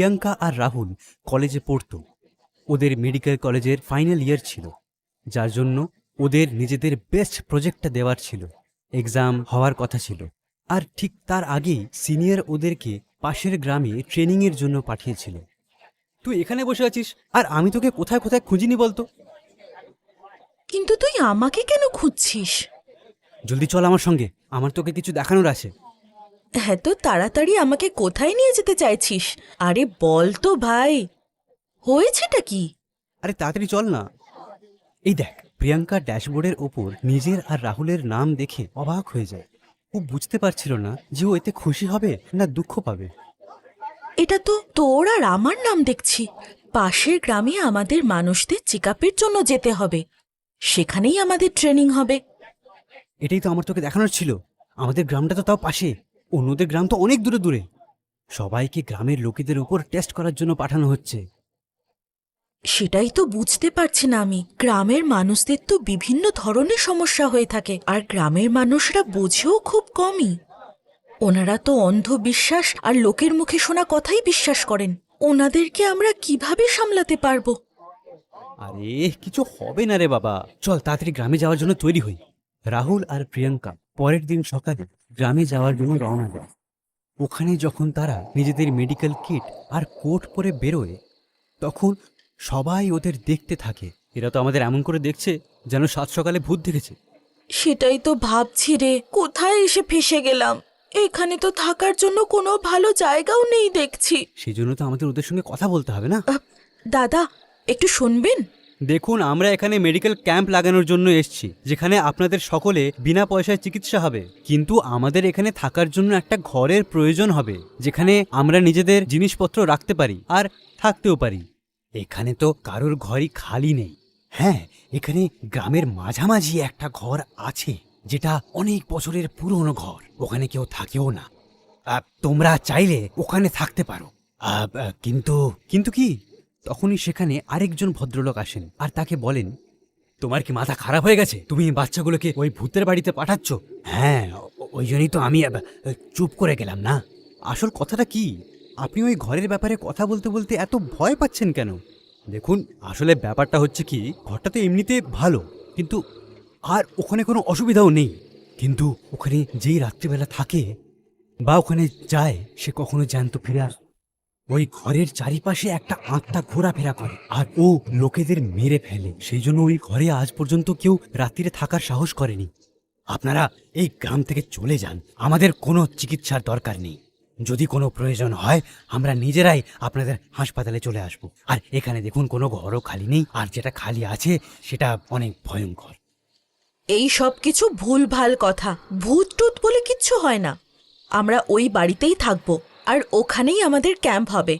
প্রিয়াঙ্কা আর রাহুল কলেজে পড়তো। ওদের মেডিকেল কলেজের ফাইনাল ইয়ার ছিল, যার জন্য ওদের নিজেদের বেস্ট প্রজেক্টটা দেওয়ার ছিল। এক্সাম হওয়ার কথা ছিল, আর ঠিক তার আগেই সিনিয়র ওদেরকে পাশের গ্রামে ট্রেনিংয়ের জন্য পাঠিয়েছিল। তুই এখানে বসে আছিস আর আমি তোকে কোথায় কোথায় খুঁজিনি বলতো? কিন্তু তুই আমাকে কেন খুঁজছিস? জলদি চল আমার সঙ্গে, আমার তোকে কিছু দেখানোর আছে। এত তাড়াতাড়ি আমাকে কোথায় নিয়ে যেতে চাইছিস? আরে বল তো ভাই, হয়েছেটা কি? আরে তাড়াতাড়ি চল না। এই দেখ, প্রিয়াঙ্কা ড্যাশবোর্ডের ওপর নিজের আর রাহুলের নাম দেখে অবাক হয়ে যায়। ও বুঝতে পারছিল না যে ও এতে খুশি হবে না দুঃখ পাবে। এটা তো তোর আর আমার নাম দেখছি। পাশের গ্রামে আমাদের মানুষদের চেক আপের জন্য যেতে হবে, সেখানেই আমাদের ট্রেনিং হবে। এটাই তো আমার তোকে দেখানোর ছিল। আমাদের গ্রামটা তো তাও পাশে, অন্যদের গ্রাম তো অনেক দূরে দূরে। সবাইকে গ্রামের লোকেদের উপর টেস্ট করার জন্য পাঠানো হচ্ছে। সেটাই তো বুঝতে পারছি না আমি। গ্রামের মানুষদের তো বিভিন্ন ধরনের সমস্যা হয়ে থাকে, আর গ্রামের মানুষরা বোঝেও খুব কমই। ওনারা তো অন্ধবিশ্বাস আর লোকের মুখে শোনা কথাই বিশ্বাস করেন। ওনাদেরকে আমরা কিভাবে সামলাতে পারবো? আরে কিছু হবে না রে বাবা, চল তাড়াতাড়ি গ্রামে যাওয়ার জন্য তৈরি হই। রাহুল আর প্রিয়াঙ্কা পরের দিন সকালে গ্রামে যাওয়ার জন্য রওনা দেয়। ওখানে যখন তারা নিজেদের মেডিকেল কিট আর কোট পরে বেরোয়, তখন সবাই ওদের দেখতে থাকে। এরা তো আমাদের এমন করে দেখছে যেন সাত সকালে ভূত দেখেছে। সেটাই তো ভাবছি রে, কোথায় এসে ফেসে গেলাম। এখানে তো থাকার জন্য কোনো ভালো জায়গাও নেই দেখছি। সেই জন্য তো আমাদের ওদের সঙ্গে কথা বলতে হবে না। দাদা, একটু শুনবেন? দেখুন, আমরা এখানে মেডিকেল ক্যাম্প লাগানোর জন্য এসেছি, যেখানে আপনাদের সকলে বিনা পয়সায় চিকিৎসা হবে। কিন্তু আমাদের এখানে থাকার জন্য একটা ঘরের প্রয়োজন হবে, যেখানে আমরা নিজেদের জিনিসপত্র রাখতে পারি আর থাকতেও পারি। এখানে তো কারোর ঘরই খালি নেই। হ্যাঁ, এখানে গ্রামের মাঝামাঝি একটা ঘর আছে, যেটা অনেক বছরের পুরনো ঘর। ওখানে কেউ থাকেও না। তোমরা চাইলে ওখানে থাকতে পারো। কিন্তু কিন্তু কি? তখনই সেখানে আরেকজন ভদ্রলোক আসেন আর তাকে বলেন, তোমার কি মাথা খারাপ হয়ে গেছে? তুমি বাচ্চাগুলোকে ওই ভূতের বাড়িতে পাঠাচ্ছ? হ্যাঁ, ওই জন্যই তো আমি চুপ করে গেলাম না। আসল কথাটা কি? আপনি ওই ঘরের ব্যাপারে কথা বলতে বলতে এত ভয় পাচ্ছেন কেন? দেখুন, আসলে ব্যাপারটা হচ্ছে কি, ঘরটা তো এমনিতে ভালো, কিন্তু আর ওখানে কোনো অসুবিধাও নেই। কিন্তু ওখানে যেই রাত্রিবেলা থাকে বা ওখানে যায়, সে কখনো জ্যান্ত ফিরে আসে। ওই ঘরের চারিপাশে একটা আত্মা ঘোরাফেরা করে আর ও লোকেদের মেরে ফেলে। সেই জন্য ওই ঘরে আজ পর্যন্ত কেউ রাত্রিরে থাকার সাহস করেনি। আপনারা এই গ্রাম থেকে চলে যান, আমাদের কোনো চিকিৎসার দরকার নেই। যদি কোনো প্রয়োজন হয় আমরা নিজেরাই আপনাদের হাসপাতালে চলে আসব। আর এখানে দেখুন, কোনো ঘরও খালি নেই, আর যেটা খালি আছে সেটা অনেক ভয়ঙ্কর। এই সব কিছু ভুলভাল কথা। ভূত টুত বলে কিচ্ছু হয় না। আমরা ওই বাড়িতেই থাকবো, আর ওখানেই আমাদের ক্যাম্প হবে।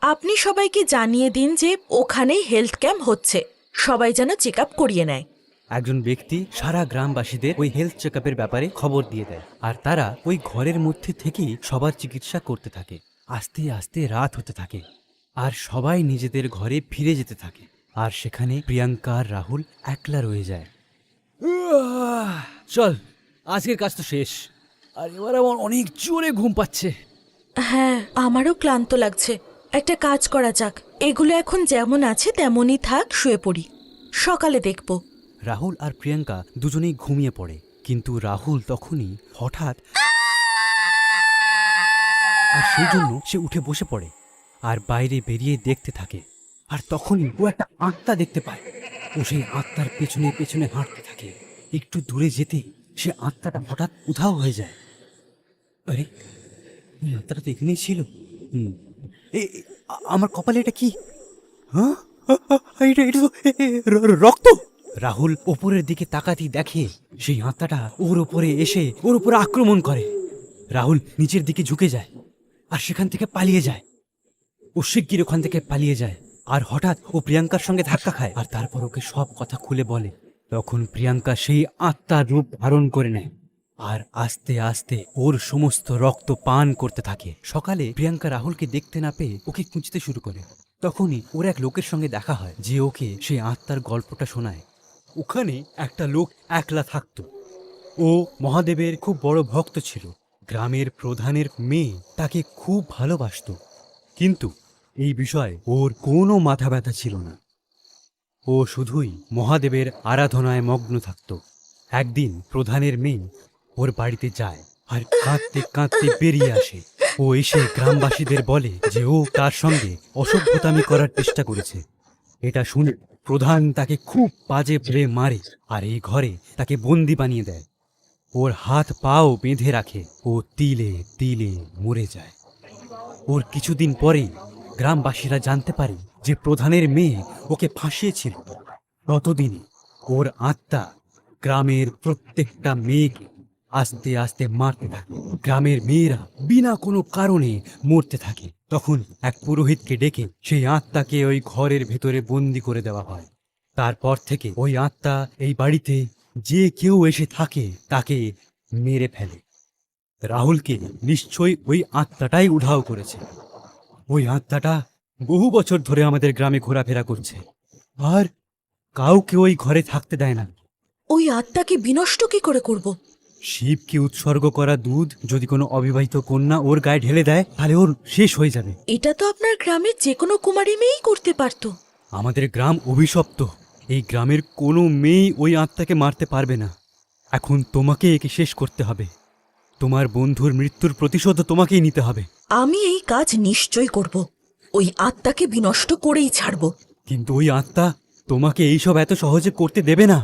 আপনি সবাইকে জানিয়ে দিন যে ওখানেই হেলথ ক্যাম্প হচ্ছে, সবাই যেন চেক আপ করিয়ে নেয়। একজন ব্যক্তি সারা গ্রামবাসীদের ওই হেলথ চেক আপের ব্যাপারে খবর দিয়ে দেয়, আর তারা ওই ঘরের মধ্যে থেকেই সবার চিকিৎসা করতে থাকে। আস্তে আস্তে রাত হতে থাকে আর সবাই নিজেদের ঘরে ফিরে যেতে থাকে, আর সেখানে প্রিয়াঙ্কা আর রাহুল একলা রয়ে যায়। চল, আজকের কাজ তো শেষ, আর এবার আমার অনেক জোরে ঘুম পাচ্ছে। হ্যাঁ, আমারও ক্লান্ত লাগছে। একটা কাজ করা যাক, এগুলো এখন যেমন আছে তেমনই থাক, শুয়ে পড়ি, সকালে দেখব। রাহুল আর প্রিয়াঙ্কা দুজনেই ঘুমিয়ে পড়ে, কিন্তু রাহুল তখনই হঠাৎ আর সেই জন্য সে উঠে বসে পড়ে আর বাইরে বেরিয়ে দেখতে থাকে। আর তখনই ও একটা আত্মা দেখতে পায়। ও সেই আত্মার পেছনে পেছনে হাঁটতে থাকে। একটু দূরে যেতে সে আত্মাটা হঠাৎ উধাও হয়ে যায়। আরে, এই আত্মাটা তো এখানেই ছিল। হুম, আমার কপালে এটা কি? হ্যাঁ, এটা এটা তো রক্ত। রাহুল ওপরের দিকে তাকাতেই দেখে সেই আত্মাটা ওর উপরে এসে ওর উপরে আক্রমণ করে। রাহুল নিচের দিকে ঝুঁকে যায় আর সেখান থেকে পালিয়ে যায়। ও শিগগির ওখান থেকে পালিয়ে যায়, আর হঠাৎ ও প্রিয়াঙ্কার সঙ্গে ধাক্কা খায় আর তারপর ওকে সব কথা খুলে বলে। তখন প্রিয়াঙ্কা সেই আত্মার রূপ ধারণ করে নেয় আর আস্তে আস্তে ওর সমস্ত রক্ত পান করতে থাকে। সকালে প্রিয়াঙ্কা রাহুলকে দেখতে না পেয়ে ওকে খুঁজতে শুরু করে। তখনই ওর এক লোকের সঙ্গে দেখা হয় যে ওকে সেই আত্মার গল্পটা শোনায়। ওখানে একটা লোক একলা থাকতো। ও মহাদেবের খুব বড় ভক্ত ছিল। গ্রামের প্রধানের মেয়ে তাকে খুব ভালোবাসতো, কিন্তু এই বিষয়ে ওর কোনো মাথা ব্যথা ছিল না। ও শুধুই মহাদেবের আরাধনায় মগ্ন থাকত। একদিন প্রধানের মেয়ে ওর বাড়িতে যায় আর কাঁদতে কাঁদতে বেরিয়ে আসে। ও এসে গ্রামবাসীদের বলে যে ও তার সঙ্গে অসভ্যতামি করার চেষ্টা করেছে। এটা শুনে প্রধান তাকে খুব বাজে ভেবে মারে আর এই ঘরে তাকে বন্দি বানিয়ে দেয়। ওর হাত পাও বেঁধে রাখে। ও তিলে তিলে মরে যায়। ওর কিছুদিন পরেই গ্রামবাসীরা জানতে পারে যে প্রধানের মেয়ে ওকে ফাঁসিয়েছিল। ততদিনে ওর আত্মা গ্রামের প্রত্যেকটা মেয়েকে আস্তে আস্তে মারতে থাকে। গ্রামের মেয়েরা বিনা কোনো কারণে মরতে থাকে। তখন এক পুরোহিতকে ডেকে সেই আত্মাকে ওই ঘরের ভেতরে বন্দি করে দেওয়া হয়। তারপর থেকে ওই আত্মা এই বাড়িতে যে কেউ এসে থাকে তাকে মেরে ফেলে। রাহুলকে নিশ্চয়ই ওই আত্মাটাই উধাও করেছে। ওই আত্মাটা বহু বছর ধরে আমাদের গ্রামে ঘোরাফেরা করছে আর কাউকে ওই ঘরে থাকতে দেয় না। ওই আত্মাকে বিনষ্ট কি করে করব? শিবকে উৎসর্গ করা দুধ যদি কোনো অবিবাহিত কন্যা ওর গায়ে ঢেলে দেয় তাহলে ওর শেষ হয়ে যাবে। এটা তো আপনার গ্রামের যে কোনো কুমারী মেয়েই করতে পারতো। আমাদের গ্রাম অভিশপ্ত। এই গ্রামের কোনো মেয়েই ওই আত্মাকে মারতে পারবে না। এখন তোমাকে একে শেষ করতে হবে। তোমার বন্ধুর মৃত্যুর প্রতিশোধ তোমাকেই নিতে হবে। আমি এই কাজ নিশ্চয় করব। ওই আত্মাকে বিনষ্ট করেই ছাড়ব। কিন্তু ওই আত্মা তোমাকে এইসব এত সহজে করতে দেবে না।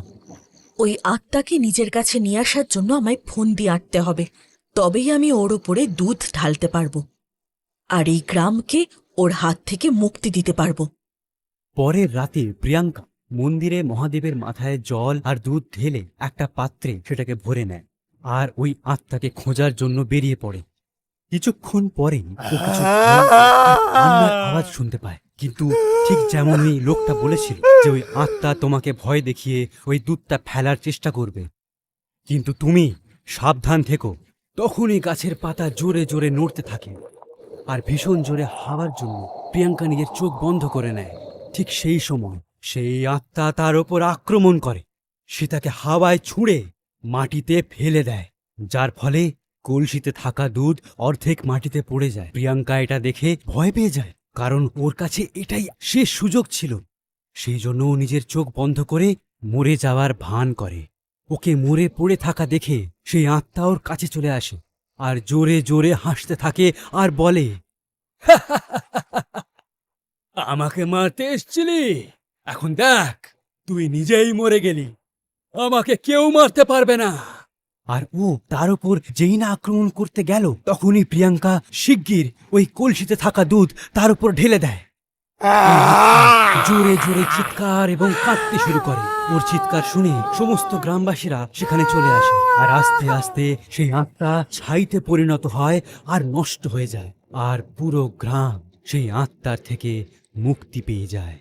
ওই আত্মাকে নিজের কাছে নিয়ে আসার জন্য আমায় ফন্দি আঁটতে হবে। তবেই আমি ওর ওপরে দুধ ঢালতে পারবো আর এই গ্রামকে ওর হাত থেকে মুক্তি দিতে পারবো। পরের রাতে প্রিয়াঙ্কা মন্দিরে মহাদেবের মাথায় জল আর দুধ ঢেলে একটা পাত্রে সেটাকে ভরে নেয় আর ওই আত্মাকে খোঁজার জন্য বেরিয়ে পড়ে। কিছুক্ষণ পরেই ও কিছু কান্নার আওয়াজ শুনতে পায়। কিন্তু ঠিক যেমন ওই লোকটা বলেছিল যে ওই আত্মা তোমাকে ভয় দেখিয়ে ওই দুধটা ফেলার চেষ্টা করবে, কিন্তু তুমি সাবধান থেকো। তখনই গাছের পাতা জোরে জোরে নড়তে থাকে আর ভীষণ জোরে হাওয়ার জন্য প্রিয়াঙ্কা নিজের চোখ বন্ধ করে নেয়। ঠিক সেই সময় সেই আত্মা তার ওপর আক্রমণ করে। সে তাকে হাওয়ায় ছুঁড়ে মাটিতে ফেলে দেয়, যার ফলে কলসিতে থাকা দুধ অর্ধেক মাটিতে পড়ে যায়। প্রিয়াঙ্কা এটা দেখে ভয় পেয়ে যায়, কারণ ওর কাছে এটাই শেষ সুযোগ ছিল। সেই জন্য ও নিজের চোখ বন্ধ করে মরে যাওয়ার ভান করে। ওকে মরে পড়ে থাকা দেখে সেই আত্মা ওর কাছে চলে আসে আর জোরে জোরে হাসতে থাকে আর বলে, আমাকে মারতে এসেছিলি, এখন দেখ তুই নিজেই মরে গেলি, আমাকে কেউ মারতে পারবে না। আর ও তার উপর যেই না আক্রমণ করতে গেল তখনই প্রিয়াঙ্কা শিগগির ওই কলসিতে থাকা দুধ তার উপর ঢেলে দেয়। জোরে জোরে চিৎকার এবং কাঁদতে শুরু করে। ওর চিৎকার শুনে সমস্ত গ্রামবাসীরা সেখানে চলে আসে আর আস্তে আস্তে সেই আত্মা ছাইতে পরিণত হয় আর নষ্ট হয়ে যায়। আর পুরো গ্রাম সেই আত্মার থেকে মুক্তি পেয়ে যায়।